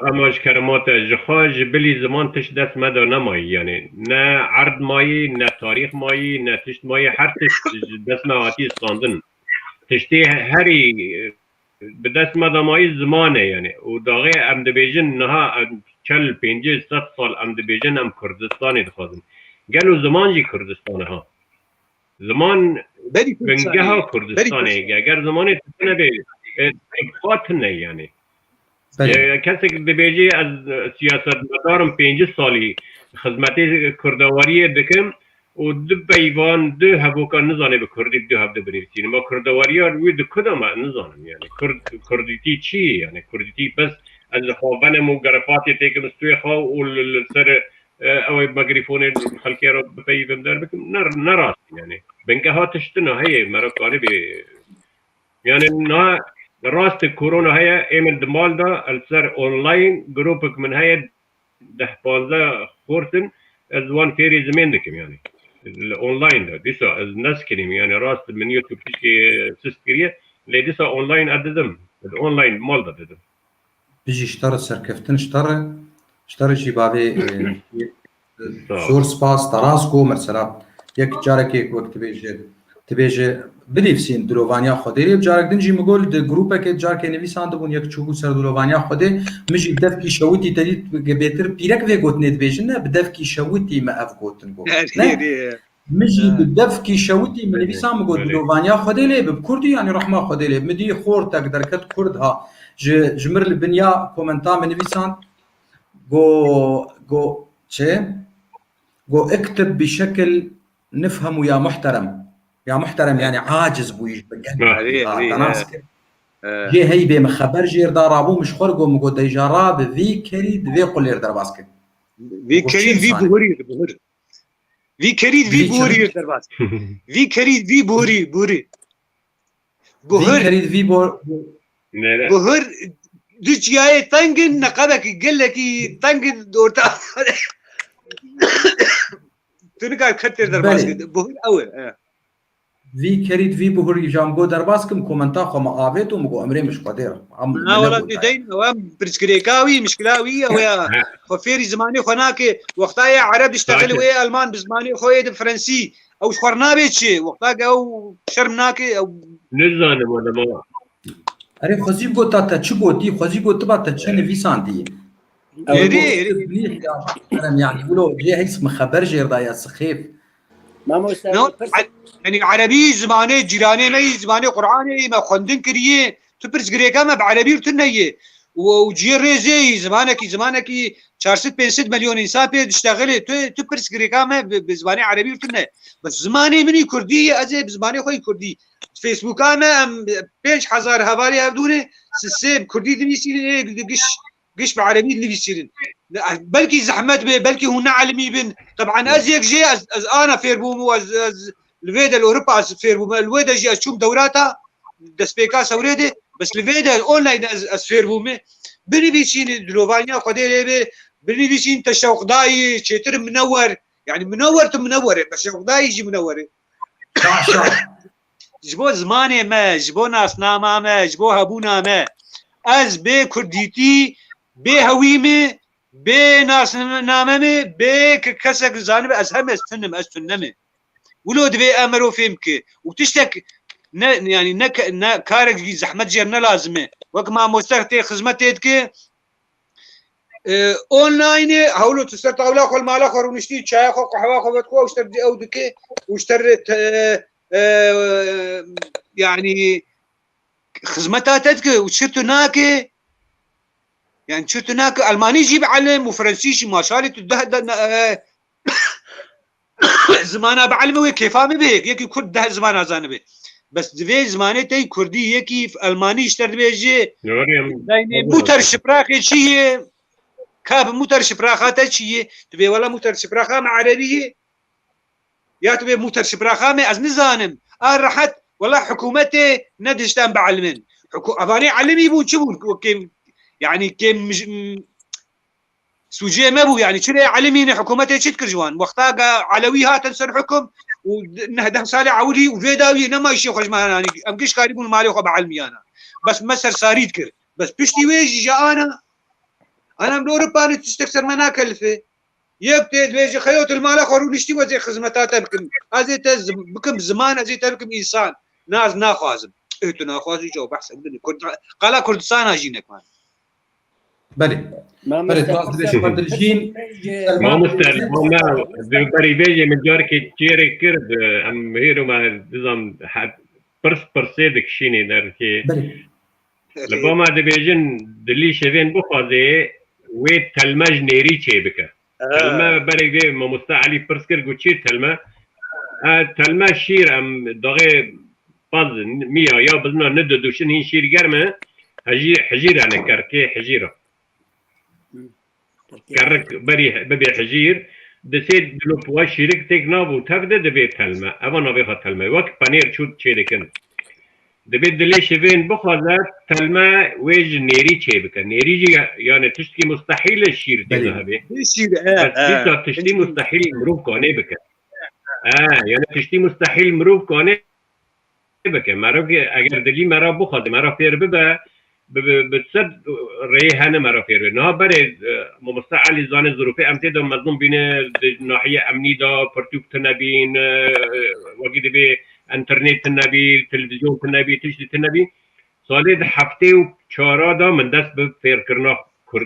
اماش کرمات جخاج بلی زمان تش دست مدا نمایی یعنی نه عرض مایی نه تاریخ مایی نه تشت مایی هر تشت دست مواتی استاندن تشتی هری به دست مدا مایی زمانه یعنی و داغه امد بیجن نها 40-50 سال امد بیجن ام کردستانی دخوازن گلو زمان جی کردستانه ها زمان بنگه ها کردستانه اگر زمانی تسنه به اتفاقاتنه یعنی کسی که بیجی از سیاست مدارم 5 سالی خدمتی کردواری دکم و دو بیوان دو هبوکا نزانه به کردی دو هفته بنویسین ما کردواری ها روی دو کدام نزانم یعنی کردیتی چی یعنی کردیتی بس از خوابن مو گرفاتی تیکم استوی خواه و سر اوی مگریفون خلکی رو بپیوم در بکم نراست یعنی بنگه ها تشتنه هیه مرا کاری بی یعنی نه راست كورونا هي ايمن دمال دا السر اونلاين جروبك من هي 10-15 خورتن ازوان فيري زمين دكم يعني الاونلاين دا ديسا الناس كريم يعني راست من يوتيوب تشكي سيستكريه لي ديسا اونلاين اددم الاونلاين مال دا ددم بيجي اشترى سركفتن اشترى شي بابي زور سپاس تراسكو مثلا يك جارك وقت تبيجي بنفسين دلوانيا خودي بجارك دنجي مقول د جروبك جارك نويساند بون يك چوغو سر دلوانيا خودي مش دفكي شوتي تدي بيتر بيرك في غوتنيت بيجن بدفكي شوتي ما اف غوتن غو مش بدفكي شوتي من نويسان مقول دلوانيا خودي لي بكردي يعني رحمه خودي لي مدي خورتك دركت كردها جمر البنيا كومنتا من نويسان جو اكتب بشكل نفهمه يا محترم يعني عاجز بويش بقى جي هي بما خبر جير دارابو مش خرجو مقو ديجاراب في كريد في قلير درباسك في كريد في بوري في كريد في بوري درباسك في كريد في بوري بهر كريد في بهر دج جاي تنجن نقبك قال لك تنجن دورتا تنقال كتر درباس بهر أول في كريت في بهر جامبو درباسكم كومنتا خو ما آفيت ومقو أمري مش قدير لا والله دين وام برسكريكاوي مشكلاوي ويا خفيري زماني خناك وقتها عرب يشتغل ويا ألمان بزماني خويا فرنسي أو شخرنا بيتشي وقتها أو شرمناك أو نزانم ولا ما أري خزيب قوتا تشبوتي خزيب قوتا بات تشن في ساندي يعني يقولوا جي اسم خبر جير يا سخيف ما مو يعني عربي زمانه جيراني مي زمانه قرآني ما خندن كريه تبرز غريكا ما بعربي وتنيه وجير زي زمانك 400-500 مليون انسان بيشتغل تبرز غريكا ما بزمانه عربي وتنيه بس زماني مني كردي ازي بزمانه خوي كردي فيسبوك انا 5000 هواري بدونه سيب كردي دميسي قش بعربي اللي بيصير بلكي زحمت بلكي هنا علمي بن طبعا ازيك جي انا فيربوم الفيدا الاوروبا فيربوم الويدا جي اشوم دوراتها دسبيكا سوريدي بس الفيدا اونلاين فيربوم بني بيشين دلوفانيا قدير بني بيشين تشوق داي شتر منور يعني منور بس شوق داي يجي منور جبو زمانه ما جبو ناس نامه ما جبو هبونا ما از بي كرديتي بي هويمه بي ناس نامه بي كسك زانب از هم استنم ولود بي امرو فيمك وتشتك يعني كارك زحمت جرنا لازمه وك ما مسترتي خدمتك اونلاين هولو تستر طاوله خل مالا خرو نشتي چای خو قهوه خو بتخو واشتر دي او دكه واشتر يعني خدمتاتك وشرت هناك يعني شرت هناك الماني يجيب علم وفرنسيش ما شاء الله زمانه بعلمه كيف فاهم بيك يكي كرد ده زمانه زانبه بس دفي زمانه تي كردي يكي الماني يشتر بيجي يعني موتر شبراخي شيء كاب موتر شبراخاته شيء تبي ولا موتر شبراخه مع عربيه يا تبي موتر شبراخه ما از نزانم راحت والله حكومتي ندشتان بعلمن افاني علمي بون شبون كيم يعني كيم سوجيه ما بو يعني شنو علمين حكومتي تشكر جوان وقتها علوي هات نسر حكم ونهده صالح عودي وفيداوي نما يشي خوش ما يعني امكش قاربون مالي خو بعلمي انا بس مسر ساريد كر بس بشتي ويجي جا انا من اوروبا تستكثر منا كلفه يبتد بيجي خيوط المال اخر ونشتي وزي خدمتاته بكم ازيت بكم زمان ازيت بكم انسان ناس ناخازم ايتو ناخازي جو بحث بدني كنت قال كردستان اجينك مان بله بله تواصل بيش بدرجين ما مستر ما بري بيجي من جارك تشيري كرد ام هيرو ما نظام حد برسيدك شيني دركي لبما دبيجن دلي شفين بخازي ويت تلمج نيري تشيبك تلمه بري بي ما مستعلي برسكر قوتشي تلمه تلمه شير ام دغه باز ميا يا بزنا نددو شن هي شير جرمه حجير انا كركي حجيره كرك بري ببي حجير دسيد دلو بوا شيرك تكنابو تفده دبي تلمه اما نبي تلمه وقت بانير شو تشيركن دبي دلي شفين بخازه تلمه ويج نيري تشيبك نيري يعني تشتكي مستحيل الشير دي ذهبي الشير بس تشتي مستحيل مروف كوني بك يعني تشتي مستحيل مروف كوني بك مروف اگر دلي مرا بخازه مرا فير ببا بتصد ريحانه مرا فير نه بري مستعلي زان الظروفي امتدى مظلوم بين ناحيه امني دا پرتوك تنبين وقيد بي انترنت النبي تلفزيون النبي تجديد النبي صالد هفته و چهارا دا من دست به فیر کرنا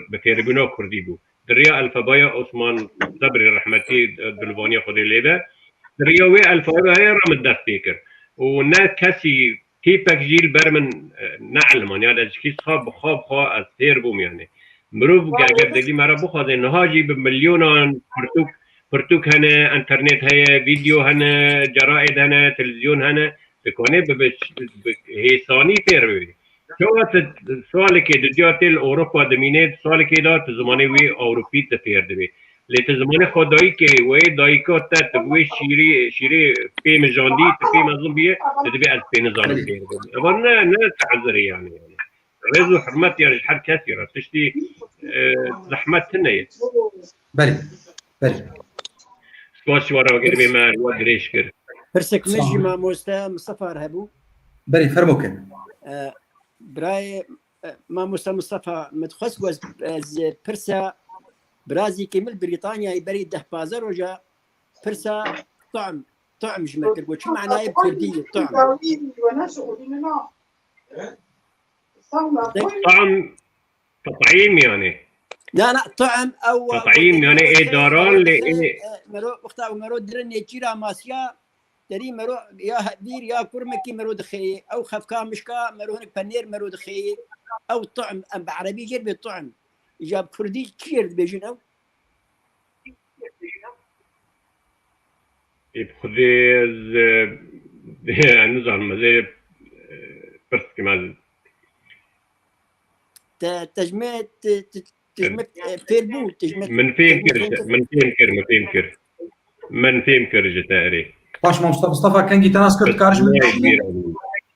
به فیربونا کردی بو دریا الفبایا عثمان صبری رحمتی دلوانی خودی لیده دریا وی الفبایا را من دست بیکر و نه کسی تیپک جیل بر من نعلمان یعنی از کس خواب از فیر بوم یعنی مروف اگر دلی مرا بخواده نهاجی به میلیونان پرتوک هنه انترنت هنه ویدیو هنه جرائد هنه تلویزیون هنه بکنه به هیسانی فیر ببینی شوات سوالی که دجاتی اروپا دمینه سوالی که داد زمانی وی اوروپی تفیر دبی لیت زمان خدایی که وی دایکات تبوی شیری پیم جاندی تپیم ازم بیه تدبی از پین زانم فیر دبی اما نه تعذری يعني رزو حرمت يعني هر کسی را تشتی زحمت تنه بله بله سپاس ورا قربي ما ودريش كر برسك صح. مجي ما موستا مصطفى رهبو بله فرموكن براي ما موسى مصطفى متخص وز برسا برازي كمل بريطانيا يبري ده بازر وجا برسا طعم جمكر وش معناه بكردية طعم طعم تطعيم يعني لا طعم او تطعيم يعني ايه داران لايه مرو وقتها مرو درن يجيرا ماسيا دري مرو يا هدير يا كرمكي مرو دخي او خفكا مشكا مرو هناك بنير مرو دخي او طعم ام بعربي جير بالطعم جاب كردي كير بيجين او بخذي نظام زي بس كمان تجمع فيربو تجمع من فين كر جتاري باش ما مصطفى كان جيت ناس كرت كارج من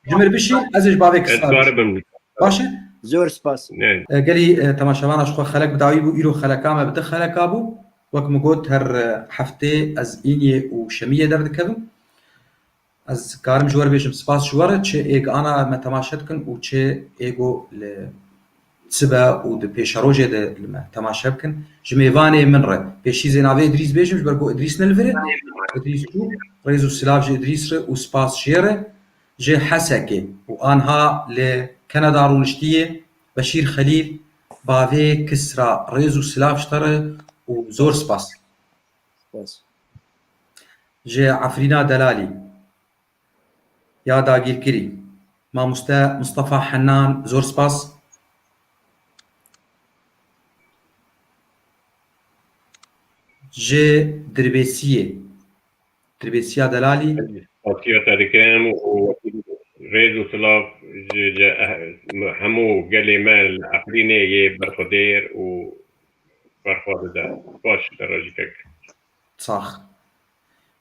جمر بشي ازج بابك اتقارب باشه زور سباس قالي تماشاوانا شخو خلق بداوي بو إيرو خلقا ما بدخل كابو وك مقود هر حفتي از إني وشمية درد كذم از كارم جوار بيشم سباس جوار تشي إيق أنا ما تماشتكن و تشي إيقو لتسبا و دي بيشاروجي دي لما تماشبكن جميواني من رأي بيشي زيناوي إدريس بيشم جبرقو إدريس نلفري إدريس شو ريزو السلاف جي إدريس ري و سباس شيري جي حسكي وآنها لكندا رونشتية بشير خليل بافي كسرى ريزو سلاف شتري وزور سباس جي عفرينا دلالي يا داقير كري ما مصطفى حنان زور سباس جي دربيسية دلالي أطيع تاريكان وريزو سلاف همو قالي مال عفريني برخدير و برخواد دا باش دراجتك صح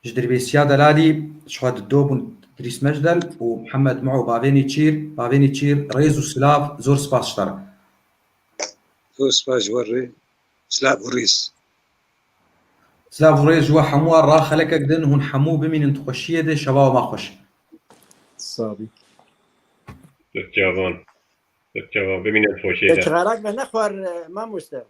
جدربيسيا دلالي شهاد الدوب دريس مجدل ومحمد معو بافيني تشير ريزو سلاف زور سباس شتر زور سباس وري سلاف وريس سلاف وريز جوا حموار را خلقك دن هون حمو بمين انت خوشيه دي شباب ما خوش صابي تجاوان بمين الفوشي تشغالك بنخور ما مستوى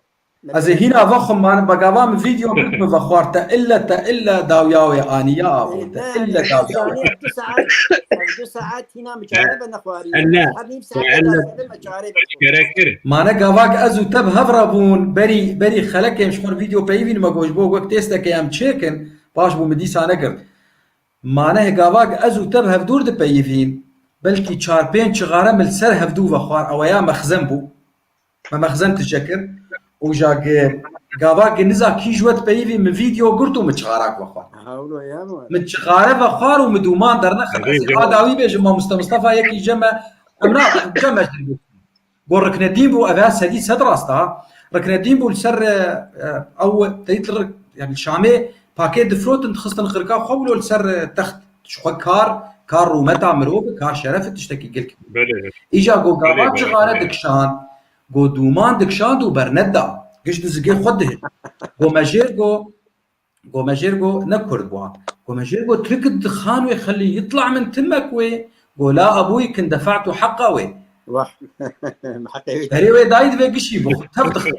از هنا فخم من بقوام فيديو بكم بخوار إلا داوياوي آنيا أبو إلا داوياوي 2 ساعات هنا مجاربة نخواري ما أنا قواك أزو تب هفرابون بري خلك يمشخور فيديو بيفين ما قوش بو وقت تيستك يام تشيكن باش بو مديسا نقر ما أنا قواك أزو تب هفدور دي بيفين بلكي 4-5 شغارة من سر هفدو بخوار أو يا مخزن بو ما مخزن تشكر وجاك قاباك نزا كي جوت بيفي من فيديو قرتو متشغارك بخوار متشغارة بخوار ومدومان درنا هذا وي بيج ما مصطفى يكي جمع جمع قول ركن الدين بو أبا سدي صدر أستا ركن الدين بو السر أو تيتر يعني الشامي باكيت دفروت انت خصنا نخركا خولو السر تخت شو كار رومتا مروب كار شرف تشتكي قلك إيجا قو قاباك شغارة دكشان قو دومان دكشان دو برندا قش دزقي خوده قو مجيرقو نكرد بوان قو مجيرقو ترك الدخان ويخلي يطلع من تمك وي قو لا أبوي كن دفعته حقه وي هريوي دايد في قشي بو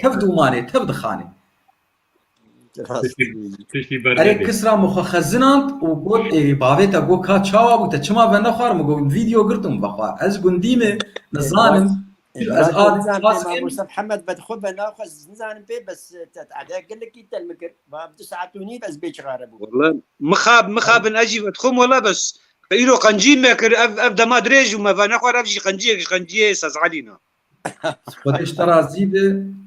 تف دوماني تف دخاني أريك كسرى مخ خزنانت وقول إيه بابيتا قو كات شاوا بو تشما بنخوار مقو فيديو قرتم بخوار أز قنديمة نظانم محمد بدخل بناخذ نزان بي بس تعدى قال لك انت المكر باب 9 توني بس بيش غاربو والله مخاب اجي بدخم والله بس قيلو قنجين ماكر ابدا ما دريج وما فنخور افجي قنجيه استاذ علينا خودش ترى زيد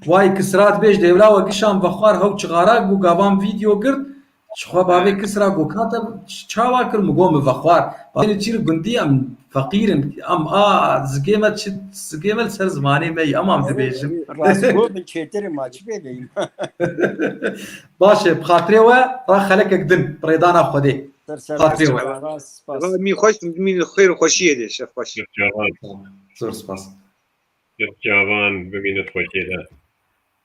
واي كسرات بيش دولا وقشام بخوار هو چغاراك بو قابام فيديو قرد شخوا بابي كسرا قو كاتب چاوا كر مقوم بخوار بابي تشير قندي ام فقير ام زقيمة سر زماني مي امام دبيجم راسكو من شيتر ما تشبيلي باشه بخاطري و را خلك قدن بريدانا خدي خاطري و مي خوش من خير خوشيه دي شاف خوش زور سباس جوان ببینید خوشیده